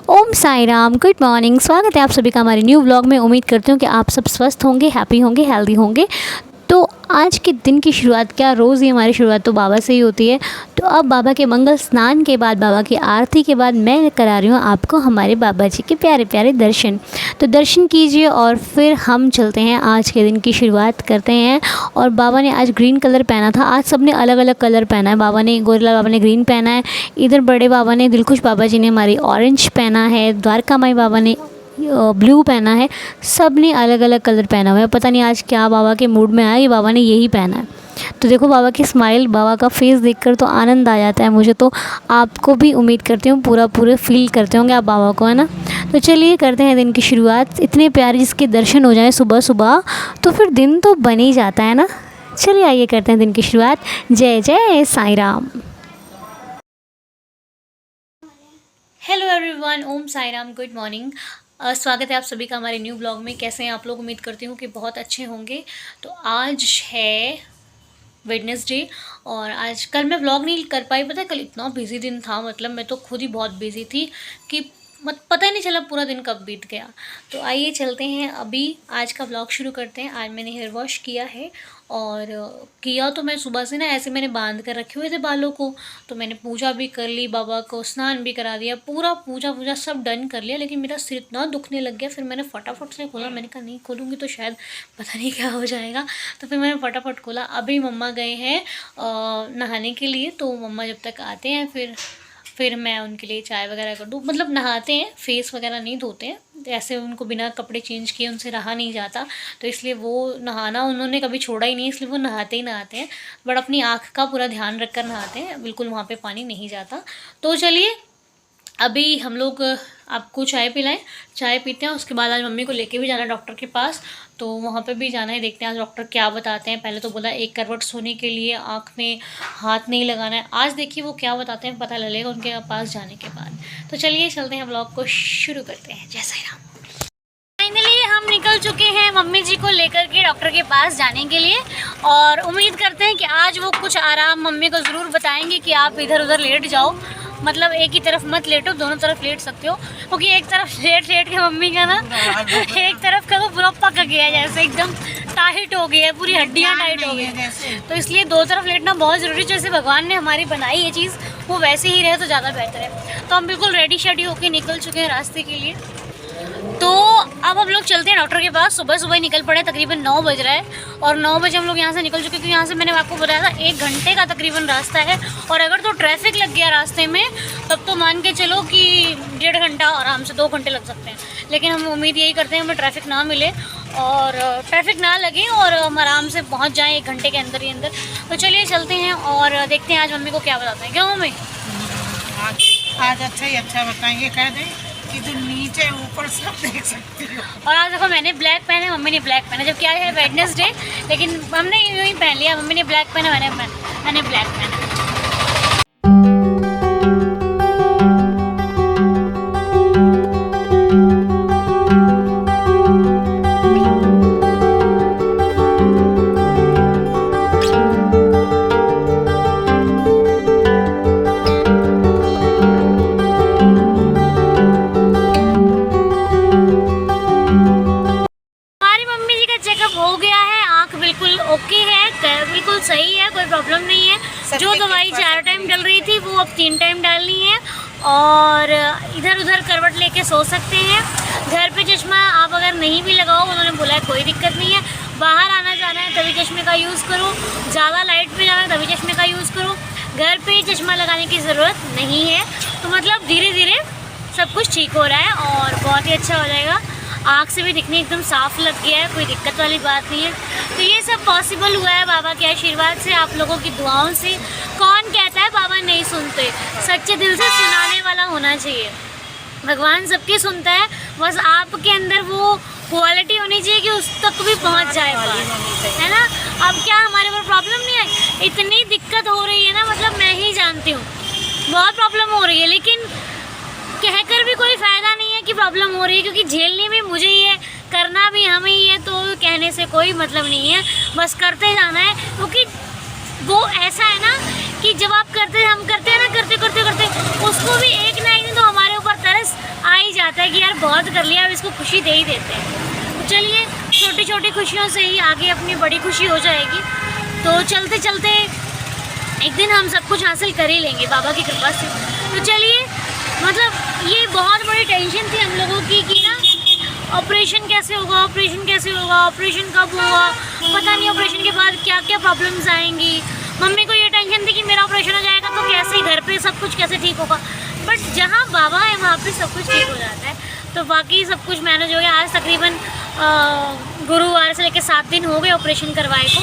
ओम Sai Ram, good morning. स्वागत है आप सभी का हमारे न्यू व्लॉग में। उम्मीद करती हूँ कि आप सब स्वस्थ होंगे, हैप्पी होंगे, हेल्दी होंगे। तो आज के दिन की शुरुआत, क्या रोज़ ही हमारी शुरुआत तो बाबा से ही होती है। तो अब बाबा के मंगल स्नान के बाद, बाबा की आरती के बाद मैं करा रही हूँ आपको हमारे बाबा जी के प्यारे प्यारे दर्शन। तो दर्शन कीजिए और फिर हम चलते हैं, आज के दिन की शुरुआत करते हैं। और बाबा ने आज ग्रीन कलर पहना था। आज सबने अलग अलग कलर पहना है। बाबा ने, गोरेलाल बाबा ने ग्रीन पहना है, इधर बड़े बाबा ने, दिलखुश बाबा जी ने हमारी ऑरेंज पहना है, द्वारका माई बाबा ने ब्लू पहना है। सब ने अलग अलग कलर पहना हुआ है। पता नहीं आज क्या बाबा के मूड में आया कि बाबा ने यही पहना है। तो देखो बाबा की स्माइल, बाबा का फेस देखकर तो आनंद आ जाता है मुझे। तो आपको भी उम्मीद करती हूँ पूरे फील करते होंगे आप बाबा को, है ना। तो चलिए करते हैं दिन की शुरुआत। इतने प्यारे जिसके दर्शन हो जाएं सुबह सुबह तो फिर दिन तो बन ही जाता है ना। चलिए आइए करते हैं दिन की शुरुआत। जय जय साई राम। हेलो एवरीवन, ओम साई राम, गुड मॉर्निंग। स्वागत है आप सभी का हमारे न्यू ब्लॉग में। कैसे हैं आप लोग? उम्मीद करती हूँ कि बहुत अच्छे होंगे। तो आज है वेडनेसडे और आज कल मैं व्लॉग नहीं कर पाई। पता है कल इतना बिजी दिन था, मतलब मैं तो खुद ही बहुत बिजी थी कि पता ही नहीं चला पूरा दिन कब बीत गया। तो आइए चलते हैं, अभी आज का व्लॉग शुरू करते हैं। आज मैंने हेयर वॉश किया है और किया तो मैं सुबह से ना ऐसे मैंने बांध कर रखे हुए थे बालों को। तो मैंने पूजा भी कर ली, बाबा को स्नान भी करा दिया, पूरा पूजा सब डन कर लिया। लेकिन मेरा सिर इतना दुखने लग गया, फिर मैंने फटाफट से खोला। मैंने कहा नहीं खोलूँगी तो शायद पता नहीं क्या हो जाएगा। तो फिर मैंने फटाफट खोला। अभी मम्मा गए हैं नहाने के लिए, तो मम्मा जब तक आते हैं फिर मैं उनके लिए चाय वगैरह कर दूँ। मतलब नहाते हैं, फेस वगैरह नहीं धोते हैं, ऐसे उनको बिना कपड़े चेंज किए उनसे रहा नहीं जाता। तो इसलिए वो नहाना उन्होंने कभी छोड़ा ही नहीं, इसलिए वो नहाते ही नहाते हैं। बट अपनी आँख का पूरा ध्यान रख कर नहाते हैं, बिल्कुल वहाँ पे पानी नहीं जाता। तो चलिए अभी हम लोग आपको चाय पिलाएं, चाय पीते हैं। उसके बाद आज मम्मी को लेके भी जाना है डॉक्टर के पास, तो वहाँ पे भी जाना है। देखते हैं आज डॉक्टर क्या बताते हैं। पहले तो बोला एक करवट सोने के लिए, आँख में हाथ नहीं लगाना है। आज देखिए वो क्या बताते हैं, पता लगेगा उनके पास जाने के बाद। तो चलिए चलते हैं, ब्लॉग को शुरू करते हैं। जय साई राम। फाइनली हम निकल चुके हैं मम्मी जी को लेकर के डॉक्टर के पास जाने के लिए। और उम्मीद करते हैं कि आज वो कुछ आराम मम्मी को ज़रूर बताएंगे कि आप इधर उधर लेट जाओ, मतलब एक ही तरफ मत लेटो, दोनों तरफ लेट सकते हो। क्योंकि एक तरफ लेट के मम्मी का ना एक तरफ का तो पूरा पक गया है, जैसे एकदम टाइट हो गई है, पूरी हड्डियाँ टाइट हो गई हैं। तो इसलिए दो तरफ लेटना बहुत ज़रूरी है। जैसे भगवान ने हमारी बनाई ये चीज़, वो वैसे ही रहे तो ज़्यादा बेहतर है। तो हम बिल्कुल रेडी शेडी होकर निकल चुके हैं रास्ते के लिए। तो अब हम लोग चलते हैं डॉक्टर के पास। सुबह सुबह निकल पड़े, तकरीबन 9 बज रहा है और 9 बजे हम लोग यहाँ से निकल चुके। क्योंकि यहाँ से मैंने आपको बताया था 1 घंटे का तकरीबन रास्ता है। और अगर तो ट्रैफिक लग गया रास्ते में तब तो मान के चलो कि 1.5 घंटा, आराम से 2 घंटे लग सकते हैं। लेकिन हम उम्मीद यही करते हैं हमें ट्रैफिक ना मिले और ट्रैफिक ना लगे और हम आराम से पहुँच जाएँ 1 घंटे के अंदर ही अंदर। तो चलिए चलते हैं और देखते हैं आज मम्मी को क्या बताते हैं। क्यों मम्मी? आज अच्छा बताएंगे, कह दें कि तुम नीचे ऊपर सब देख सकती हो। और आज देखो मैंने ब्लैक पहना है, मम्मी ने ब्लैक पहना। जब क्या है वेडनेसडे, लेकिन हमने यूँ ही पहन लिया। मम्मी ने ब्लैक पहना, मैंने ब्लैक पहना। बिल्कुल सही है, कोई प्रॉब्लम नहीं है। जो दवाई 4 टाइम डल रही थी वो अब 3 टाइम डालनी है। और इधर उधर करवट लेके सो सकते हैं। घर पे चश्मा आप अगर नहीं भी लगाओ, उन्होंने बोला है कोई दिक्कत नहीं है। बाहर आना जाना है तभी चश्मे का यूज़ करो, ज़्यादा लाइट में जाना है तभी चश्मे का यूज़ करो। घर पे चश्मा लगाने की ज़रूरत नहीं है। तो मतलब धीरे धीरे सब कुछ ठीक हो रहा है और बहुत ही अच्छा हो जाएगा। आँख से भी दिखने एकदम साफ़ लग गया है, कोई दिक्कत वाली बात नहीं है। तो ये सब पॉसिबल हुआ है बाबा के आशीर्वाद से, आप लोगों की दुआओं से। कौन कहता है बाबा नहीं सुनते? सच्चे दिल से सुनाने वाला होना चाहिए। भगवान सबकी सुनता है, बस आपके अंदर वो क्वालिटी होनी चाहिए कि उस तक भी पहुंच जाए, है ना। अब क्या हमारे ऊपर प्रॉब्लम नहीं है, इतनी दिक्कत हो रही है ना, मतलब मैं ही जानती हूँ बहुत प्रॉब्लम हो रही है। लेकिन कहकर भी कोई फ़ायदा नहीं है कि प्रॉब्लम हो रही है, क्योंकि झेलनी भी मुझे ही है, करना भी हमें ही है। तो कहने से कोई मतलब नहीं है, बस करते जाना है। क्योंकि वो ऐसा है ना कि जब आप हम करते हैं ना, करते उसको भी एक ना एक दिन तो हमारे ऊपर तरस आ जाता है कि यार बहुत कर लिया, अब इसको खुशी दे ही देते हैं। तो चलिए, छोटी छोटी खुशियों से ही आगे अपनी बड़ी खुशी हो जाएगी। तो चलते चलते एक दिन हम सब कुछ हासिल कर ही लेंगे बाबा की कृपा से। तो चलिए, मतलब ये बहुत बड़ी टेंशन थी हम लोगों की कि ना ऑपरेशन कैसे होगा, ऑपरेशन कैसे होगा, ऑपरेशन कब होगा, पता नहीं ऑपरेशन के बाद क्या क्या प्रॉब्लम्स आएंगी। मम्मी को ये टेंशन थी कि मेरा ऑपरेशन हो जाएगा तो कैसे घर पे सब कुछ कैसे ठीक होगा। बट जहाँ बाबा है वहाँ पे सब कुछ ठीक हो जाता है। तो बाकी सब कुछ मैनेज हो गया। आज तकरीबन गुरुवार से लेकर 7 दिन हो गए ऑपरेशन करवाए को।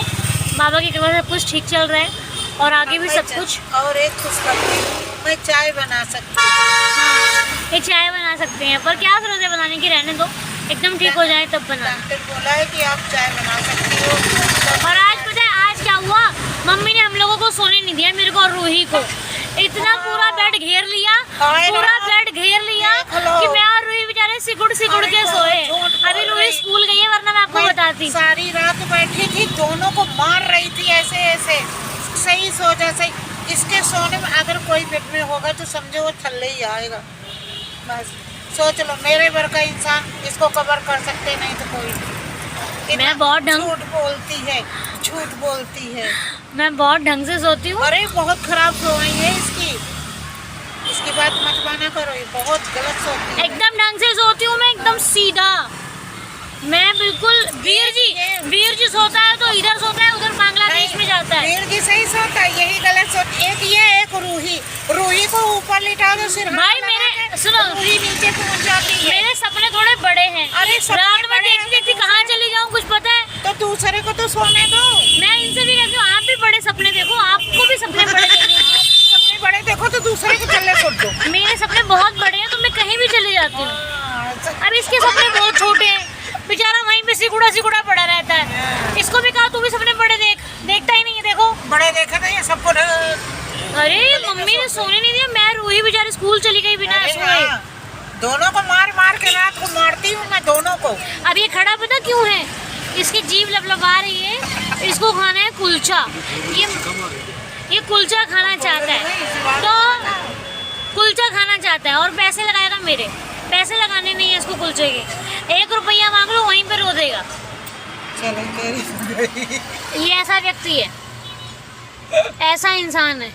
बाबा की कृपा से सब कुछ ठीक चल रहा है और आगे भी सब कुछ। और एक खुशखबरी, मैं चाय बना सकती हूँ। हाँ, ये चाय बना सकते हैं, पर क्या जरूरत है बनाने की, रहने दो, एकदम ठीक हो जाए तब बना। डॉक्टर बोला है कि आप चाय बना सकती हो। और आज पता है आज क्या हुआ, मम्मी ने हम लोगों को सोने नहीं दिया, मेरे को और रूही को। इतना पूरा बेड घेर लिया, पूरा बेड घेर लिया कि मैं और रूही बेचारे सिकुड़ सिकुड़ के सोए। अभी रूही स्कूल गई है, वरना मैं आपको बताती। सारी रात बैठी थी, दोनों को मार रही थी ऐसे ऐसे, सही सोचा सही। इसके सोने में अगर कोई बेड में होगा तो समझो वो थल्ले ही आएगा। बस सोच लो, मेरे भर का इंसान इसको कवर कर सकते, नहीं तो कोई नहीं। मैं बहुत झूठ बोलती है, झूठ बोलती है। मैं बहुत ढंग से सोती हूँ। अरे बहुत खराब सोई है इसकी बात मत माना करो, ये बहुत गलत सोती है। एकदम ढंग से सोती हूँ मैं, एकदम सीधा। मैं बिल्कुल वीर जी सोता है तो इधर सोता है, उधर बांग्लादेश में जाता है। वीर जी सही सोता है, यही गलत सोता। एक ये, एक रूही को ऊपर लिटा दो सिर। भाई मेरे सुनो, रूही नीचे पहुंच जाती है। मेरे सपने थोड़े बड़े हैं। अरे रात में देखती थी कहाँ चली जाऊँ, कुछ पता है? तो दूसरे को तो सोने दो। मैं इनसे भी कहती हूँ आप भी बड़े सपने देखो, आपको भी सपने बड़े देखने हैं। सपने बड़े देखो तो दूसरे को चलने छोड़ दो। मेरे सपने बहुत बड़े हैं तो मैं कहीं भी चली जाती हूँ। अब इसके सपने बहुत छोटे हैं, बेचारा वहीं पे सिकुड़ा पड़ा रहता है। इसको भी कहा तू भी सपने बड़े देख, देखता ही नहीं है। देखो बड़े देखा था ये सबको। अरे मम्मी ने सोने नहीं दिया, मैं रूही बेचारी स्कूल चली गई बिना सोए। दोनों को मार मार के रात को मारती हूँ मैं, दोनों को। अब ये खड़ा पता क्यों है, इसकी जीभ लबलबा रही है, इसको खाना है कुलचा। ये कुलचा खाना चाहता है, तो कुलचा खाना चाहता है और पैसे लगाएगा मेरे। पैसे लगाने नहीं है इसको कुलचे के, 1 रुपया मांग लो वहीं पे रो देगा। ये ऐसा व्यक्ति है, ऐसा इंसान है।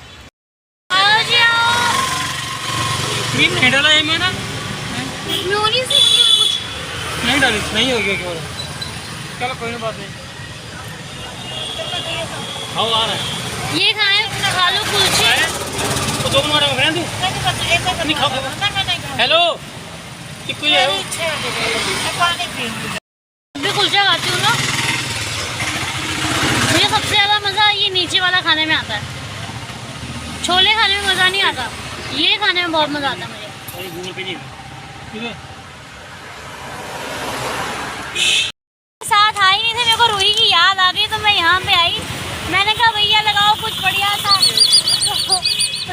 आओ जी आओ। क्रीम नहीं डाला है मैंने, म्योनीज कुछ नहीं डाली, नहीं हो गया क्या? चलो कोई बात नहीं। हाँ आ रहा है। ये खाए, खा लो कुलचे। तो 2 मारे में तू नहीं खाओ। हेलो कोई है भी कुलचा खाती हूँ ना, मुझे सबसे ज़्यादा मज़ा ये नीचे वाला खाने में आता है। छोले खाने में मज़ा नहीं आता, ये खाने में बहुत मज़ा आता है मुझे। गूगल पे नहीं साथ आई नहीं थे, मेरे को रूही की याद आ गई तो मैं यहाँ पे आई। मैंने कहा भैया लगाओ कुछ बढ़िया सा, तो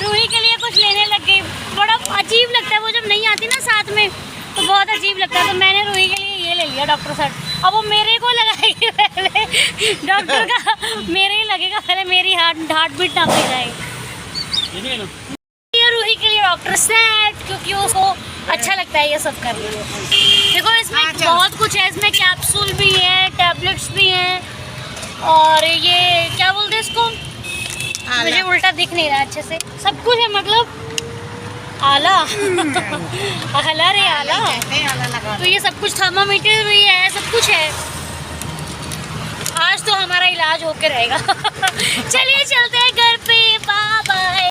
रूही के लिए कुछ लेने लग गई। बड़ा अजीब लगता है वो जब नहीं आती ना साथ में, तो बहुत अजीब लगता है। तो मैंने रूही के लिए ये ले लिया डॉक्टर सेट। अब वो मेरे को लगाएगी पहले, डॉक्टर का मेरे ही लगेगा पहले, मेरी हार्ट बीट नापी जाएगी। ये रूही के लिए डॉक्टर सेट, क्योंकि उसको अच्छा लगता है ये सब करना। देखो इसमें बहुत कुछ है, इसमें कैप्सूल भी है, टैबलेट्स भी हैं, और ये क्या बोलते हैं इसको, मुझे उल्टा दिख नहीं रहा अच्छे से, सब कुछ है मतलब आला। आला रे आला। तो ये सब कुछ, थर्मामीटर भी है, सब कुछ है। आज तो हमारा इलाज होके रहेगा। चलिए चलते हैं घर पे, बाय।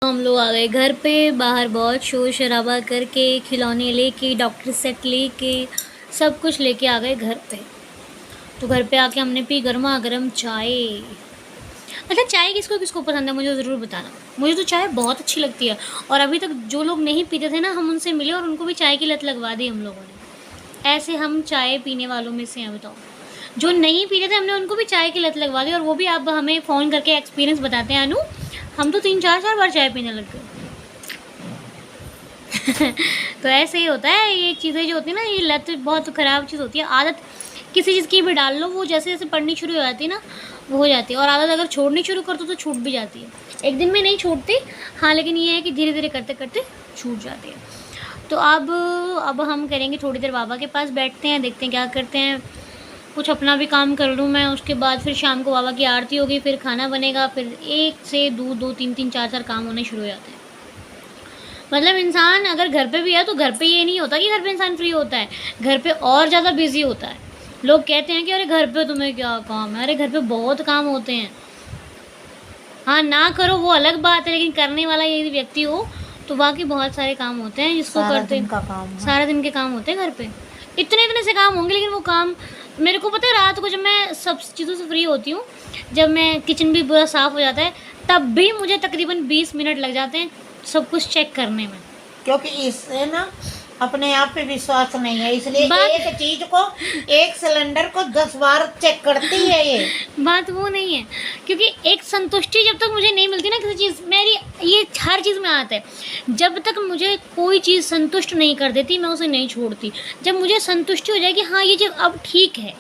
हम लोग आ गए घर पे, बाहर बहुत शोर शराबा करके, खिलौने लेके, डॉक्टर सेट लेके, सब कुछ लेके आ गए घर पे। तो घर पे आके हमने पी गर्मा गर्म चाय। अच्छा चाय किसको किसको पसंद है मुझे ज़रूर बताना। मुझे तो चाय बहुत अच्छी लगती है, और अभी तक जो लोग नहीं पीते थे ना, हम उनसे मिले और उनको भी चाय की लत लगवा दी हम लोगों ने। ऐसे हम चाय पीने वालों में से हैं। बताओ, जो नहीं पीते थे हमने उनको भी चाय की लत लगवा दी, और वो भी अब हमें फ़ोन करके एक्सपीरियंस बताते हैं, अनु हम तो 3-4 बार चाय पीने लग गए। तो ऐसे ही होता है, ये चीज़ें जो होती है ना, ये लत बहुत ख़राब चीज़ होती है। आदत किसी चीज़ की भी डाल लो, वो जैसे जैसे पढ़नी शुरू हो जाती है ना, वो हो जाती है। और आदत अगर छोड़नी शुरू कर दो तो छूट भी जाती है। एक दिन में नहीं छूटती, हाँ, लेकिन ये है कि धीरे धीरे करते करते छूट जाती है। तो अब तो अब हम करेंगे थोड़ी देर बाबा के पास बैठते हैं, देखते हैं क्या करते हैं, कुछ अपना भी काम कर लूँ मैं। उसके बाद फिर शाम को बाबा की आरती होगी, फिर खाना बनेगा, फिर एक से दो तीन तीन चार काम होने शुरू हो जाते हैं। मतलब इंसान अगर घर पे भी है तो घर पे ये नहीं होता कि घर पे इंसान फ्री होता है, घर पे और ज़्यादा बिजी होता है। लोग कहते हैं कि अरे घर पे तुम्हें क्या काम है, अरे घर पे बहुत काम होते हैं। हाँ, ना करो वो अलग बात है, लेकिन करने वाला यदि व्यक्ति हो तो वाकई बहुत सारे काम होते हैं जिसको करते दिन का काम है। सारा दिन के काम होते हैं घर पे। इतने से काम होंगे, लेकिन वो काम मेरे को पता है। रात को जब मैं सब चीज़ों से फ्री होती हूँ, जब मैं किचन भी पूरा साफ़ हो जाता है, तब भी मुझे तकरीबन 20 मिनट लग जाते हैं सब कुछ चेक करने में। क्योंकि इससे ना अपने आप पे विश्वास नहीं है, इसलिए एक चीज को, एक सिलेंडर को 10 बार चेक करती है ये। बात वो नहीं है, क्योंकि एक संतुष्टि जब तक मुझे नहीं मिलती ना किसी चीज़, मेरी ये हर चीज़ में आता है, जब तक मुझे कोई चीज़ संतुष्ट नहीं कर देती मैं उसे नहीं छोड़ती। जब मुझे संतुष्टि हो जाएगी हाँ ये चीज़ अब ठीक है,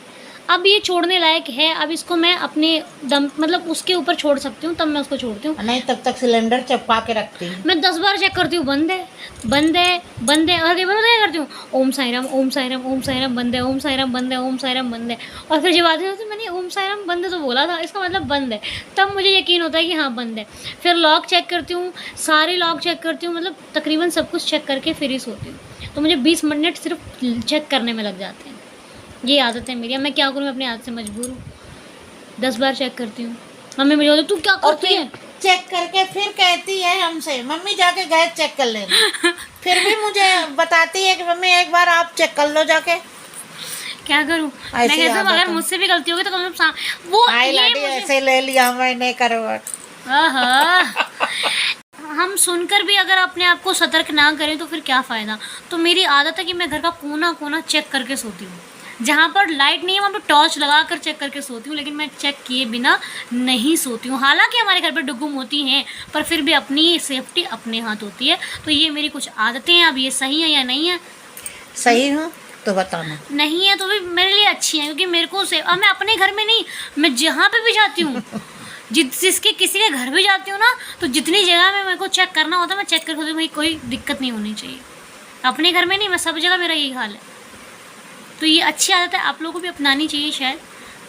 अब ये छोड़ने लायक है, अब इसको मैं अपने दम मतलब उसके ऊपर छोड़ सकती हूँ, तब मैं उसको छोड़ती हूँ। नहीं तब तक सिलेंडर चिपका के रखती हूँ मैं 10 बार चेक करती हूँ, बंद है बंद है बंद है, और कई बार क्या करती हूँ, ओम साई राम ओम साई राम ओम साई राम बंद है, ओम साई राम बंद है, ओम साई राम बंद है। और फिर जब आती है तो मैंने ओम साई राम बंद है तो बोला था, इसका मतलब बंद है, तब मुझे यकीन होता है कि हाँ बंद है। फिर लॉक चेक करती हूँ, सारे लॉक चेक करती हूँ, मतलब तकरीबन सब कुछ चेक करके फिर ही सोती हूँ। तो मुझे 20 मिनट सिर्फ चेक करने में लग जाते हैं। ये आदत है मेरी, अब मैं क्या करूँ, मैं अपनी आदत से मजबूर हूँ। 10 बार चेक करती हूँ। मम्मी मुझे बोलती तू क्या करती है, चेक करके फिर कहती है हमसे मम्मी जाके गैस चेक कर लेना। फिर भी मुझे बताती है कि मम्मी एक बार आप चेक कर लो जाके। क्या करूँ मैं, ऐसी कैसे आदत अगर है। मुझसे भी गलती होगी तो कम से कम वो आई ये लाडी मुझे ऐसे ले लिया मैंने करवट। आहा। हम सुनकर भी अगर अपने आप को सतर्क ना करें तो फिर क्या फ़ायदा। तो मेरी आदत है कि मैं घर का कोना कोना चेक करके सोती हूँ। जहाँ पर लाइट नहीं है वहाँ पर टॉर्च लगा कर चेक करके सोती हूँ, लेकिन मैं चेक किए बिना नहीं सोती हूँ। हालांकि हमारे घर पर डुगुम होती हैं, पर फिर भी अपनी सेफ्टी अपने हाथ होती है। तो ये मेरी कुछ आदतें हैं, अब ये सही है या नहीं है। सही हूँ तो बताना, नहीं है तो भी मेरे लिए अच्छी है, क्योंकि मेरे को से अब मैं अपने घर में नहीं, मैं जहाँ पे भी जाती हूँ जिसके किसी के घर भी जाती हूँ ना, तो जितनी जगह में मेरे को चेक करना होता है मैं चेक करके भाई कोई दिक्कत नहीं होनी चाहिए। अपने घर में नहीं, मैं सब जगह मेरा यही हाल है। तो ये अच्छी आदत है, आप लोगों को भी अपनानी चाहिए शायद।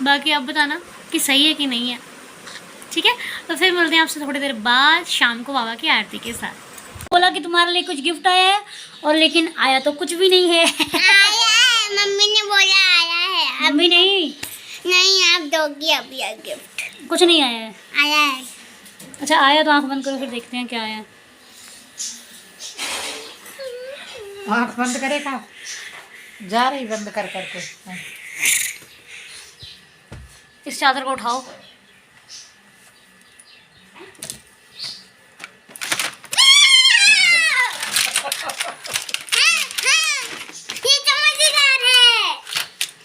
बाकी आप बताना कि सही है कि नहीं है, ठीक है। तो फिर मिलते हैं आपसे थोड़ी देर बाद शाम को बाबा की आरती के साथ। बोला कि तुम्हारे लिए कुछ गिफ्ट आया है, और लेकिन आया तो कुछ भी नहीं है। आया है, मम्मी ने बोला आया है। अभी नहीं नहीं आप दोगी अभी गिफ्ट। कुछ नहीं आया है। आया है। अच्छा आया तो आंख बंद करो, फिर देखते हैं क्या आया है। आँख बंद करेगा, जा रही बंद कर करके। इस चादर को उठाओ। ये तो मजेदार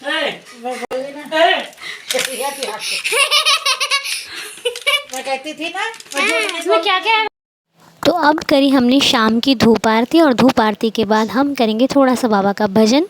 है। मैं बोली ना, मैं कहती थी ना इसमें क्या क्या है। तो अब करी हमने शाम की धूप आरती, और धूप आरती के बाद हम करेंगे थोड़ा सा बाबा का भजन।